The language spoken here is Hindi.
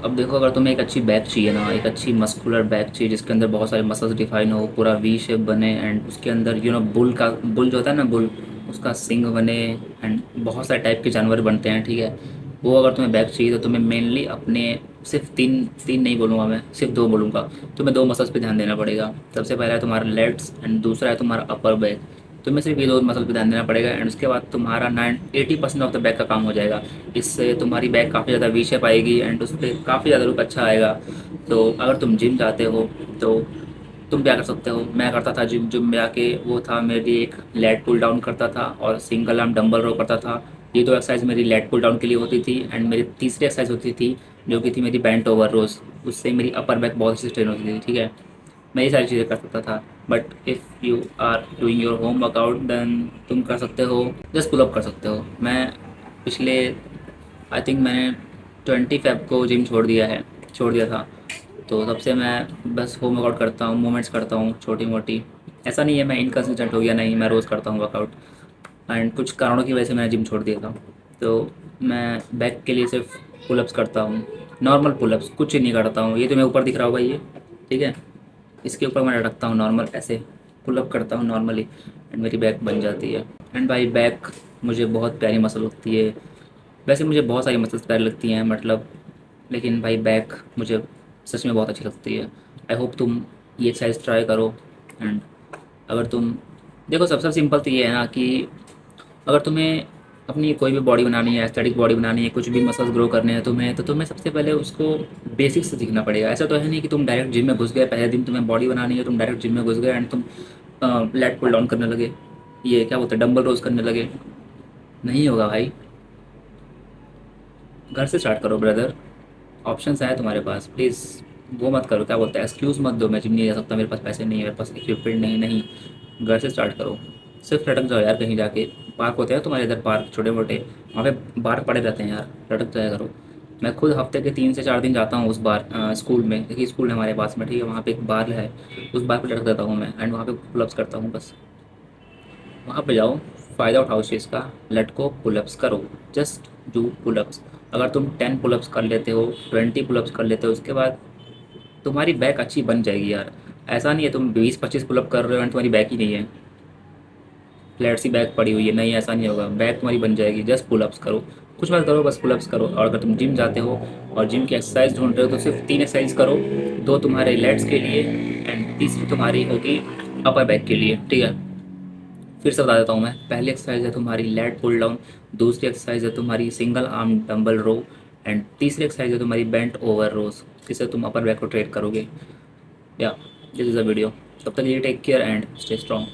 अब देखो, अगर तुम्हें एक अच्छी बैक चाहिए ना, एक अच्छी मस्कुलर बैक चाहिए जिसके अंदर बहुत सारे मसल्स डिफाइन हो, पूरा वी शेप बने, एंड उसके अंदर बुल का, बुल जो होता है ना, बुल, उसका सिंग बने, एंड बहुत सारे टाइप के जानवर बनते हैं, ठीक है। वो अगर तुम्हें बैक चाहिए तो तुम्हें मेनली अपने, सिर्फ तीन तीन नहीं बोलूँगा मैं, सिर्फ दो बोलूँगा। तुम्हें दो मसल्स पे ध्यान देना पड़ेगा। सबसे पहला है तुम्हारा लेट्स एंड दूसरा है तुम्हारा अपर बैक। तुम्हें सिर्फ ये दो मसल पे ध्यान देना पड़ेगा, एंड उसके बाद तुम्हारा 80% ऑफ द बैक का काम हो जाएगा। इससे तुम्हारी बैक काफ़ी ज़्यादा वी शेप आएगी, एंड उस पर काफ़ी ज़्यादा लुक अच्छा आएगा। तो अगर तुम जिम जाते हो तो तुम क्या कर सकते हो, मैं करता था जिम, जिम में आके वो था मेरी एक लेट पुल डाउन करता था और सिंगल आर्म डंबल रो करता था। ये दो एक्सरसाइज मेरी लेट पुल डाउन के लिए होती थी, एंड मेरी तीसरी एक्सरसाइज होती थी जो कि थी मेरी बेंट ओवर रोज। उससे मेरी अपर बैक बहुत अच्छी स्ट्रेन होती थी, ठीक है। मैं ये सारी चीज़ें कर सकता था। But if you are doing your home workout then तुम कर सकते हो, जस्ट पुल अप कर सकते हो। मैं पिछले, आई थिंक मैंने 20 फ़ेब को जिम छोड़ दिया था। तो तब से मैं बस होम वर्कआउट करता हूँ, मूवमेंट्स करता हूँ छोटी मोटी। ऐसा नहीं है मैं इनकन्सिस्टेंट हो गया, नहीं, मैं रोज़ करता हूँ वर्कआउट। एंड कुछ कारणों की वजह से मैंने जिम छोड़ दिया था। तो मैं बैक के लिए सिर्फ पुलअप्स करता हूँ, नॉर्मल पुलअप्स, कुछ नहीं करता हूँ। ये तो मैं ऊपर दिख रहा होगा ये, ठीक है। इसके ऊपर मैं रखता हूँ नॉर्मल, ऐसे पुलअप करता हूँ नॉर्मली, एंड मेरी बैक बन जाती है। एंड भाई बैक मुझे बहुत प्यारी मसल लगती है। वैसे मुझे बहुत सारी मसल्स प्यारी लगती हैं, मतलब, लेकिन भाई बैक मुझे सच में बहुत अच्छी लगती है। आई होप तुम ये एक्सरसाइज ट्राई करो। एंड अगर तुम, देखो, सबसे सिंपल तो ये है ना कि अगर तुम्हें अपनी कोई भी बॉडी बनानी है, एस्थेटिक बॉडी बनानी है, कुछ भी मसल्स ग्रो करने हैं तुम्हें, तो तुम्हें सबसे पहले उसको बेसिक से सीखना पड़ेगा। ऐसा तो है नहीं कि तुम डायरेक्ट जिम में घुस गए, पहले दिन तुम्हें बॉडी बनानी है, तुम डायरेक्ट जिम में घुस गए एंड तुम लेट पुल डाउन करने लगे, ये क्या बोलते हैं, डंबल रोज करने लगे। नहीं होगा भाई। घर से स्टार्ट करो ब्रदर। ऑप्शंस है तुम्हारे पास, प्लीज़ वो मत करो, क्या बोलते हैं, एक्सक्यूज़ मत दो, मैं जिम नहीं जा सकता, मेरे पास पैसे नहीं है, मेरे पास इक्विपमेंट नहीं, नहीं। घर से स्टार्ट करो। सिर्फ लटक जाओ यार, कहीं जाके पार्क होते हैं तुम्हारे इधर, पार्क छोटे मोटे, वहाँ पे बार पड़े रहते हैं यार, लटक जाया करो। मैं खुद हफ्ते के 3 से 4 दिन जाता हूँ उस बार, स्कूल में, देखिए स्कूल है हमारे पास में, ठीक है, वहाँ पे एक बार है। उस बार पे लटक जाता हूँ मैं, एंड वहाँ पे पुलअप्स करता हूँ बस। वहाँ पे जाओ, फ़ायदा उठाओ उस चीज़ का, लटको, पुलअप्स करो, जस्ट डू पुलअप्स। अगर तुम 10 पुलअप्स कर लेते हो, 20 पुलअप्स कर लेते हो, उसके बाद तुम्हारी बैक अच्छी बन जाएगी यार। ऐसा नहीं है तुम 20-25 पुलअप कर रहे हो एंड तुम्हारी बैक ही नहीं है, फ्लैट सी बैक पड़ी हुई है, नहीं, ऐसा नहीं होगा, बैक तुम्हारी बन जाएगी। जस्ट पुलअप्स करो, कुछ मत करो, बस पुलअप्स करो। और अगर तुम जिम जाते हो और जिम की एक्सरसाइज ढूंढ रहे हो तो सिर्फ 3 एक्सरसाइज करो। दो तुम्हारे लेट्स के लिए एंड तीसरी तुम्हारी होगी अपर बैक के लिए, ठीक है। फिर से बता देता हूँ मैं, पहली एक्सरसाइज है तुम्हारी लेट पुल डाउन, दूसरी एक्सरसाइज है तुम्हारी single arm dumbbell row, and तीसरी एक्सरसाइज है तुम्हारी बेंट ओवर रोज। जिससे तुम अपर बैक को ट्रेन करोगे। या दिस इज़ अ वीडियो। तब तक ये take care and stay strong.